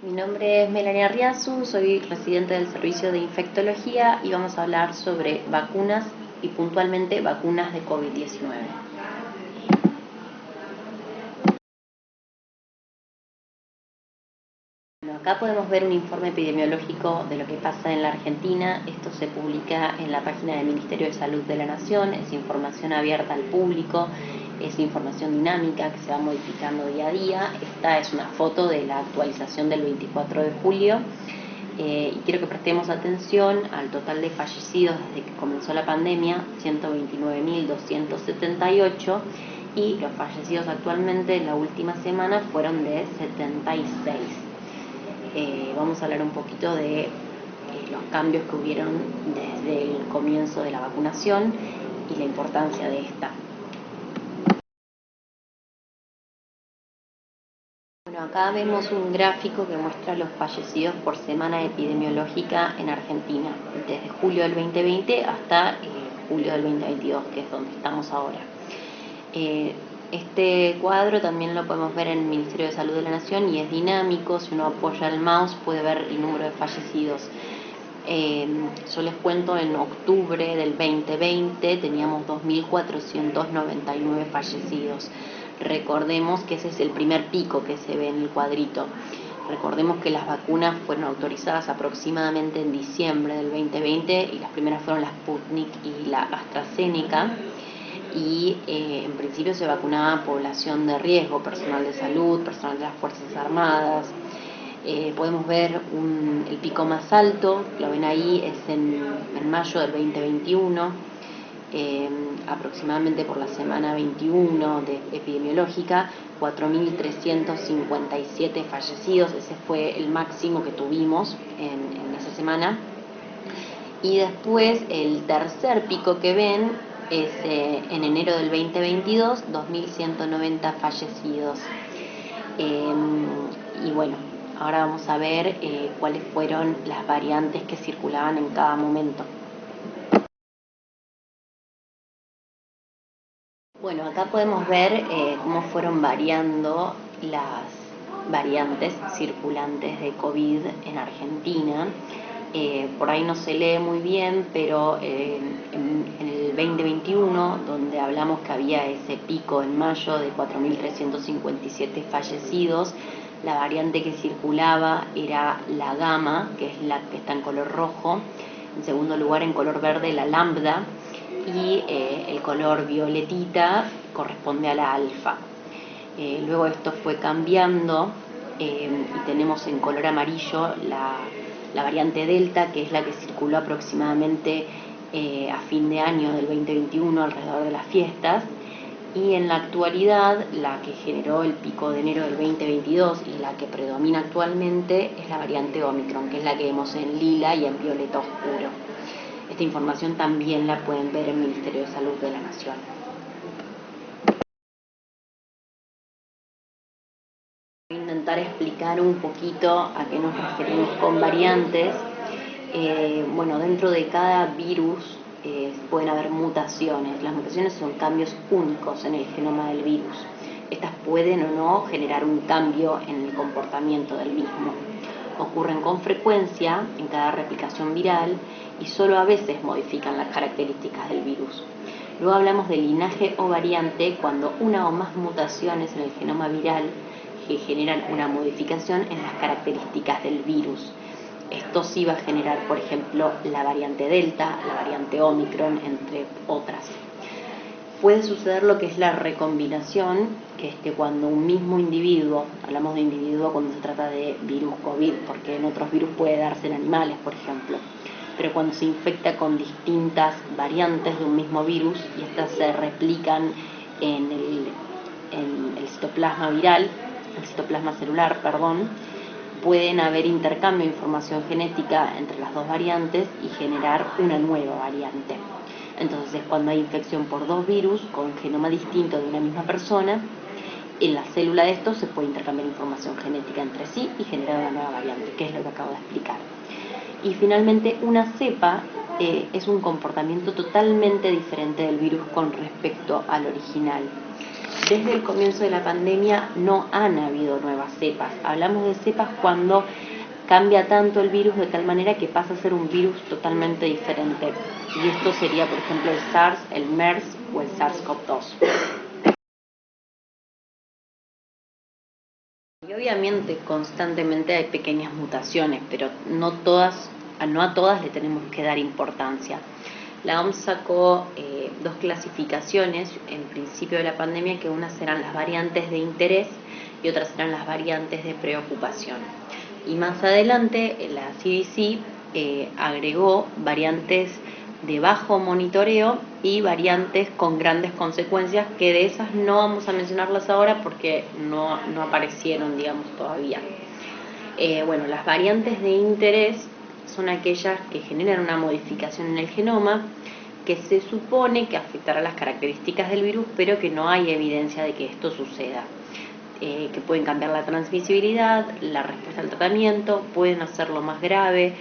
Mi nombre es Melania Riazu, soy residente del servicio de infectología y vamos a hablar sobre vacunas y puntualmente vacunas de COVID-19. Bueno, acá podemos ver un informe epidemiológico de lo que pasa en la Argentina. Esto se publica en la página del Ministerio de Salud de la Nación, es información abierta al público, es información dinámica que se va modificando día a día. Esta es una foto de la actualización del 24 de julio. Y quiero que prestemos atención al total de fallecidos desde que comenzó la pandemia, 129.278, y los fallecidos actualmente en la última semana fueron de 76. Vamos a hablar un poquito de los cambios que hubieron desde el comienzo de la vacunación y la importancia de esta. Bueno, acá vemos un gráfico que muestra los fallecidos por semana epidemiológica en Argentina, desde julio del 2020 hasta julio del 2022, que es donde estamos ahora. Este cuadro también lo podemos ver en el Ministerio de Salud de la Nación y es dinámico. Si uno apoya el mouse puede ver el número de fallecidos. Yo les cuento, en octubre del 2020 teníamos 2.499 fallecidos. Recordemos que ese es el primer pico que se ve en el cuadrito. Recordemos que las vacunas fueron autorizadas aproximadamente en diciembre del 2020 y las primeras fueron la Sputnik y la AstraZeneca. Y en principio se vacunaba a población de riesgo, personal de salud, personal de las Fuerzas Armadas. Podemos ver el pico más alto, lo ven ahí, es en mayo del 2021, aproximadamente por la semana 21 epidemiológica, 4.357 fallecidos. Ese fue el máximo que tuvimos en esa semana. Y después el tercer pico que ven es en enero del 2022, 2.190 fallecidos. Y bueno, ahora vamos a ver cuáles fueron las variantes que circulaban en cada momento. Bueno, acá podemos ver cómo fueron variando las variantes circulantes de COVID en Argentina. Por ahí no se lee muy bien, pero en el 2021, donde hablamos que había ese pico en mayo de 4.357 fallecidos, la variante que circulaba era la Gamma, que es la que está en color rojo. En segundo lugar, en color verde, la Lambda, y el color violetita corresponde a la Alfa. Luego esto fue cambiando y tenemos en color amarillo la variante Delta, que es la que circuló aproximadamente a fin de año del 2021, alrededor de las fiestas. Y en la actualidad, la que generó el pico de enero del 2022 y la que predomina actualmente es la variante Omicron, que es la que vemos en lila y en violeta oscuro. Esta información también la pueden ver en el Ministerio de Salud de la Nación. Voy a intentar explicar un poquito a qué nos referimos con variantes. Bueno, dentro de cada virus pueden haber mutaciones. Las mutaciones son cambios únicos en el genoma del virus. Estas pueden o no generar un cambio en el comportamiento del mismo. Ocurren con frecuencia en cada replicación viral y solo a veces modifican las características del virus. Luego hablamos de linaje o variante cuando una o más mutaciones en el genoma viral que generan una modificación en las características del virus. Esto sí va a generar, por ejemplo, la variante Delta, la variante Omicron, entre otras. Puede suceder lo que es la recombinación, que es que cuando un mismo individuo, hablamos de individuo cuando se trata de virus COVID, porque en otros virus puede darse en animales, por ejemplo, pero cuando se infecta con distintas variantes de un mismo virus y estas se replican en el citoplasma viral, el citoplasma celular, pueden haber intercambio de información genética entre las dos variantes y generar una nueva variante. Entonces es cuando hay infección por dos virus con genoma distinto de una misma persona, en la célula de estos se puede intercambiar información genética entre sí y generar una nueva variante, que es lo que acabo de explicar. Y finalmente, una cepa es un comportamiento totalmente diferente del virus con respecto al original. desde el comienzo de la pandemia no han habido nuevas cepas. Hablamos de cepas cuando cambia tanto el virus de tal manera que pasa a ser un virus totalmente diferente. Y esto sería, por ejemplo, el SARS, el MERS o el SARS-CoV-2. Y obviamente constantemente hay pequeñas mutaciones, pero no a todas le tenemos que dar importancia. La OMS sacó dos clasificaciones en principio de la pandemia, que unas eran las variantes de interés y otras eran las variantes de preocupación. Y más adelante la CDC agregó variantes de bajo monitoreo y variantes con grandes consecuencias, que de esas no vamos a mencionarlas ahora porque no aparecieron, digamos, todavía. Bueno, las variantes de interés son aquellas que generan una modificación en el genoma que se supone que afectará las características del virus, pero que no hay evidencia de que esto suceda. Que pueden cambiar la transmisibilidad, la respuesta al tratamiento, pueden hacerlo más grave,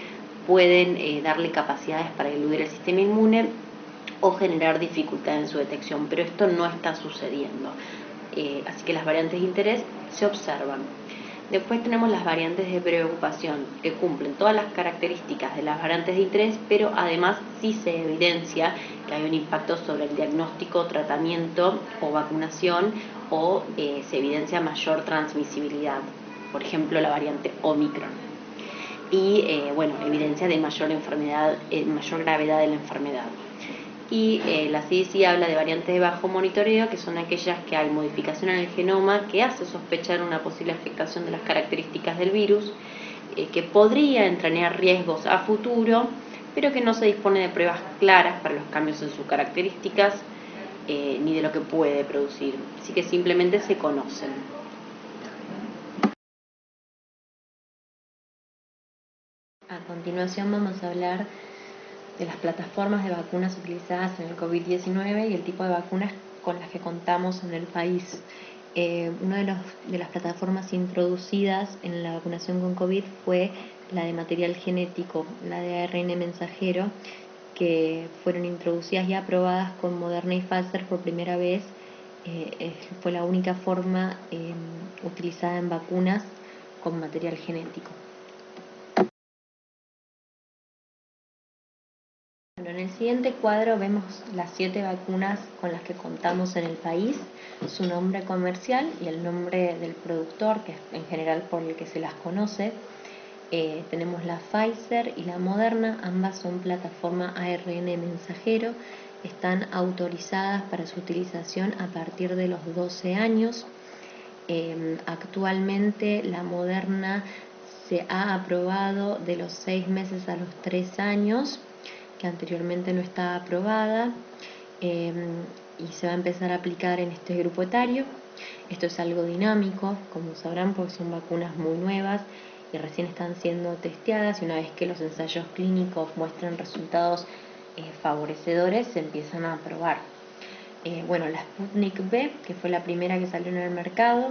pueden darle capacidades para eludir el sistema inmune o generar dificultad en su detección, pero esto no está sucediendo. Así que las variantes de interés se observan. Después tenemos las variantes de preocupación, que cumplen todas las características de las variantes de interés, pero además sí se evidencia que hay un impacto sobre el diagnóstico, tratamiento o vacunación, o se evidencia mayor transmisibilidad, por ejemplo la variante Omicron. Y evidencia de mayor gravedad de la enfermedad. Y la CDC habla de variantes de bajo monitoreo, que son aquellas que hay modificación en el genoma que hace sospechar una posible afectación de las características del virus, que podría entrañar riesgos a futuro, pero que no se dispone de pruebas claras para los cambios en sus características, ni de lo que puede producir, así que simplemente se conocen. A continuación vamos a hablar de las plataformas de vacunas utilizadas en el COVID-19 y el tipo de vacunas con las que contamos en el país. Una de las plataformas introducidas en la vacunación con COVID fue la de material genético, la de ARN mensajero, que fueron introducidas y aprobadas con Moderna y Pfizer por primera vez. Fue la única forma utilizada en vacunas con material genético. Bueno, en el siguiente cuadro vemos las 7 vacunas con las que contamos en el país, su nombre comercial y el nombre del productor, que es en general por el que se las conoce. Tenemos la Pfizer y la Moderna, ambas son plataforma ARN mensajero, están autorizadas para su utilización a partir de los 12 años. Actualmente la Moderna se ha aprobado de los 6 meses a los 3 años, que anteriormente no estaba aprobada, y se va a empezar a aplicar en este grupo etario. Esto es algo dinámico, como sabrán, porque son vacunas muy nuevas y recién están siendo testeadas, y una vez que los ensayos clínicos muestran resultados favorecedores, se empiezan a aprobar. La Sputnik V, que fue la primera que salió en el mercado,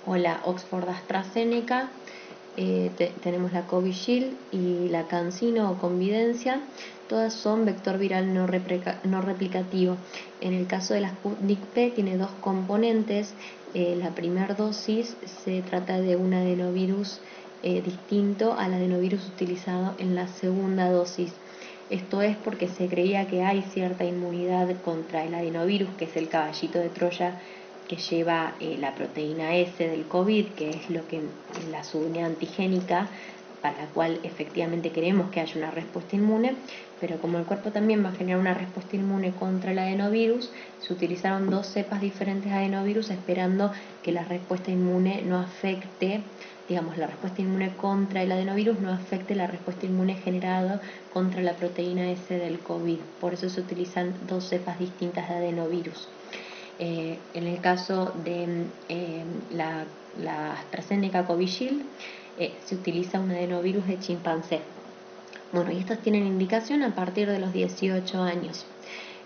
o la Oxford AstraZeneca. Tenemos la Covishield y la CanSino o Convidencia, todas son vector viral no replicativo. En el caso de la Sputnik V tiene 2 componentes. La primera dosis se trata de un adenovirus distinto al adenovirus utilizado en la segunda dosis. Esto es porque se creía que hay cierta inmunidad contra el adenovirus, que es el caballito de Troya que lleva la proteína S del COVID, que es lo que la subunidad antigénica para la cual efectivamente queremos que haya una respuesta inmune, pero como el cuerpo también va a generar una respuesta inmune contra el adenovirus, se utilizaron 2 cepas diferentes de adenovirus esperando que la respuesta inmune no afecte, la respuesta inmune contra el adenovirus no afecte la respuesta inmune generada contra la proteína S del COVID. Por eso se utilizan 2 cepas distintas de adenovirus. En el caso de la AstraZeneca Covishield, se utiliza un adenovirus de chimpancé. Y estos tienen indicación a partir de los 18 años.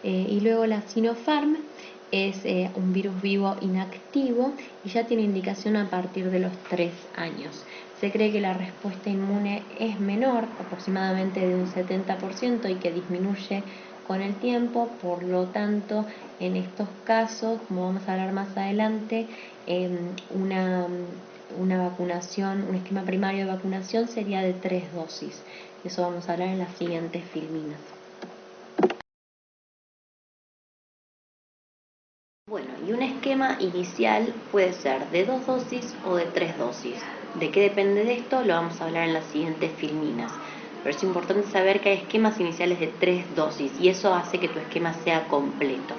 Y luego la Sinopharm es un virus vivo inactivo y ya tiene indicación a partir de los 3 años. Se cree que la respuesta inmune es menor, aproximadamente de un 70%, y que disminuye con el tiempo. Por lo tanto, en estos casos, como vamos a hablar más adelante, una vacunación, un esquema primario de vacunación sería de 3 dosis. Eso vamos a hablar en las siguientes filminas. Bueno, y un esquema inicial puede ser de 2 dosis o de 3 dosis. ¿De qué depende de esto? Lo vamos a hablar en las siguientes filminas. Pero es importante saber que hay esquemas iniciales de 3 dosis y eso hace que tu esquema sea completo.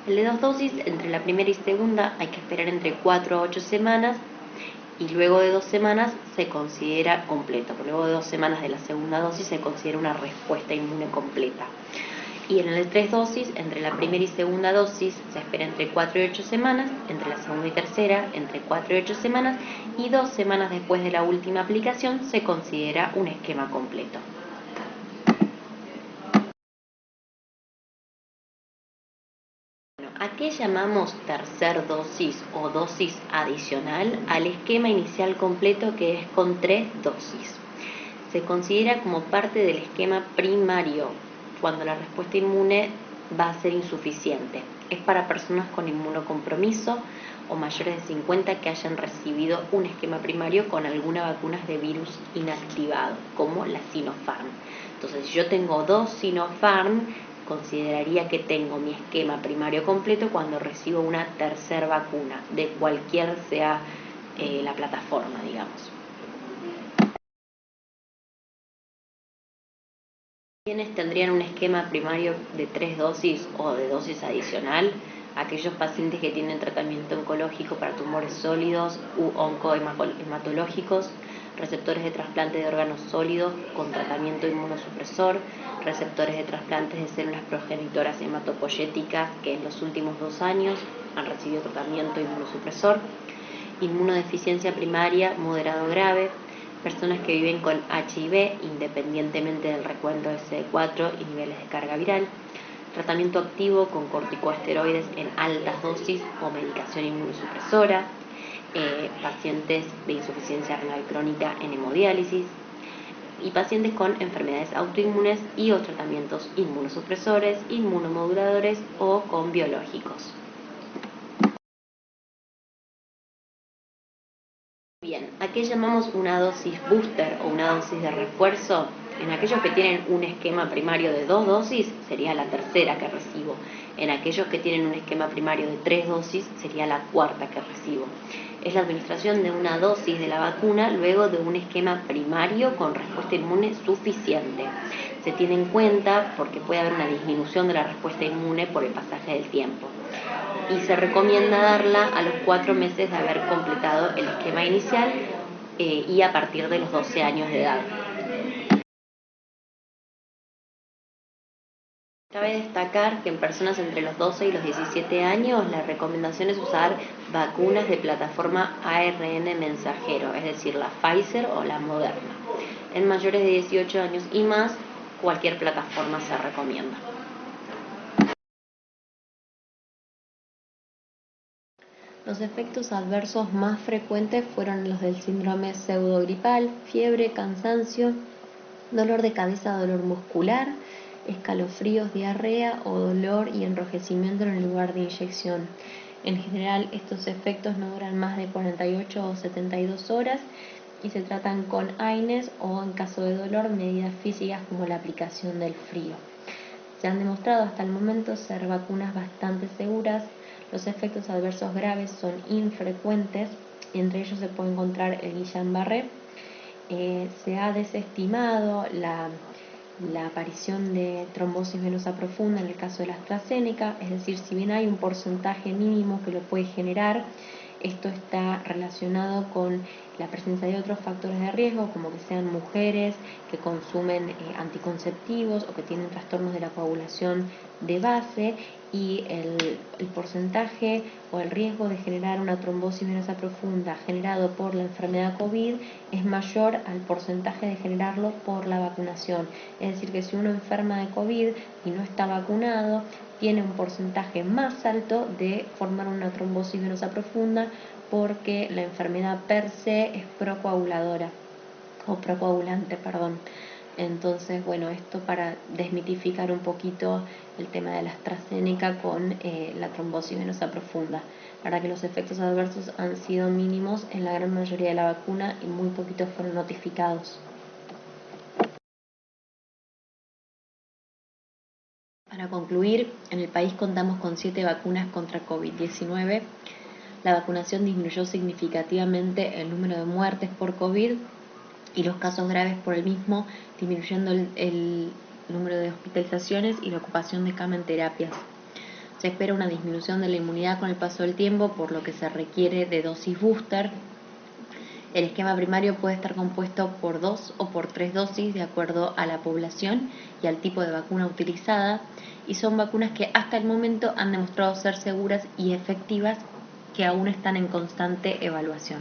El de 2 dosis, entre la primera y segunda hay que esperar entre 4 a 8 semanas y luego de 2 semanas se considera completo. Luego de 2 semanas de la segunda dosis se considera una respuesta inmune completa. Y en el de 3 dosis, entre la primera y segunda dosis se espera entre 4 y 8 semanas, entre la segunda y tercera entre 4 y 8 semanas y 2 semanas después de la última aplicación se considera un esquema completo. ¿A qué llamamos tercer dosis o dosis adicional? Al esquema inicial completo que es con 3 dosis. Se considera como parte del esquema primario cuando la respuesta inmune va a ser insuficiente. Es para personas con inmunocompromiso o mayores de 50 que hayan recibido un esquema primario con alguna vacuna de virus inactivado, como la Sinopharm. Entonces, si yo tengo 2 Sinopharm, consideraría que tengo mi esquema primario completo cuando recibo una tercera vacuna, de cualquier sea la plataforma, digamos. ¿Quiénes tendrían un esquema primario de 3 dosis o de dosis adicional? Aquellos pacientes que tienen tratamiento oncológico para tumores sólidos u oncohematológicos, receptores de trasplante de órganos sólidos con tratamiento inmunosupresor, receptores de trasplantes de células progenitoras hematopoyéticas que en los últimos 2 años han recibido tratamiento inmunosupresor, inmunodeficiencia primaria moderado grave, personas que viven con HIV independientemente del recuento de CD4 y niveles de carga viral, tratamiento activo con corticosteroides en altas dosis o medicación inmunosupresora, pacientes de insuficiencia renal crónica en hemodiálisis y pacientes con enfermedades autoinmunes y o tratamientos inmunosupresores, inmunomoduladores o con biológicos. Bien, ¿a qué llamamos una dosis booster o una dosis de refuerzo? En aquellos que tienen un esquema primario de 2 dosis, sería la tercera que recibo. En aquellos que tienen un esquema primario de 3 dosis, sería la cuarta que recibo. Es la administración de una dosis de la vacuna luego de un esquema primario con respuesta inmune suficiente. Se tiene en cuenta porque puede haber una disminución de la respuesta inmune por el pasaje del tiempo. Y se recomienda darla a los 4 meses de haber completado el esquema inicial y a partir de los 12 años de edad. Cabe destacar que en personas entre los 12 y los 17 años la recomendación es usar vacunas de plataforma ARN mensajero, es decir, la Pfizer o la Moderna. En mayores de 18 años y más, cualquier plataforma se recomienda. Los efectos adversos más frecuentes fueron los del síndrome pseudogripal, fiebre, cansancio, dolor de cabeza, dolor muscular, escalofríos, diarrea o dolor y enrojecimiento en el lugar de inyección. En general, estos efectos no duran más de 48 o 72 horas y se tratan con AINES o, en caso de dolor, medidas físicas como la aplicación del frío. Se han demostrado hasta el momento ser vacunas bastante seguras. Los efectos adversos graves son infrecuentes y entre ellos se puede encontrar el Guillain-Barré. Se ha desestimado la aparición de trombosis venosa profunda en el caso de la AstraZeneca, es decir, si bien hay un porcentaje mínimo que lo puede generar, esto está relacionado con la presencia de otros factores de riesgo, como que sean mujeres que consumen anticonceptivos o que tienen trastornos de la coagulación de base, y el porcentaje o el riesgo de generar una trombosis venosa profunda generado por la enfermedad COVID es mayor al porcentaje de generarlo por la vacunación. Es decir, que si uno enferma de COVID y no está vacunado, tiene un porcentaje más alto de formar una trombosis venosa profunda porque la enfermedad per se es procoaguladora o procoagulante, perdón. Entonces, bueno, esto para desmitificar un poquito el tema de la AstraZeneca con la trombosis venosa profunda. La verdad que los efectos adversos han sido mínimos en la gran mayoría de la vacuna y muy poquitos fueron notificados. Para concluir, en el país contamos con 7 vacunas contra COVID-19. La vacunación disminuyó significativamente el número de muertes por COVID y los casos graves por el mismo, disminuyendo el número de hospitalizaciones y la ocupación de cama en terapias. Se espera una disminución de la inmunidad con el paso del tiempo, por lo que se requiere de dosis booster. El esquema primario puede estar compuesto por 2 o por 3 dosis de acuerdo a la población y al tipo de vacuna utilizada, y son vacunas que hasta el momento han demostrado ser seguras y efectivas, que aún están en constante evaluación.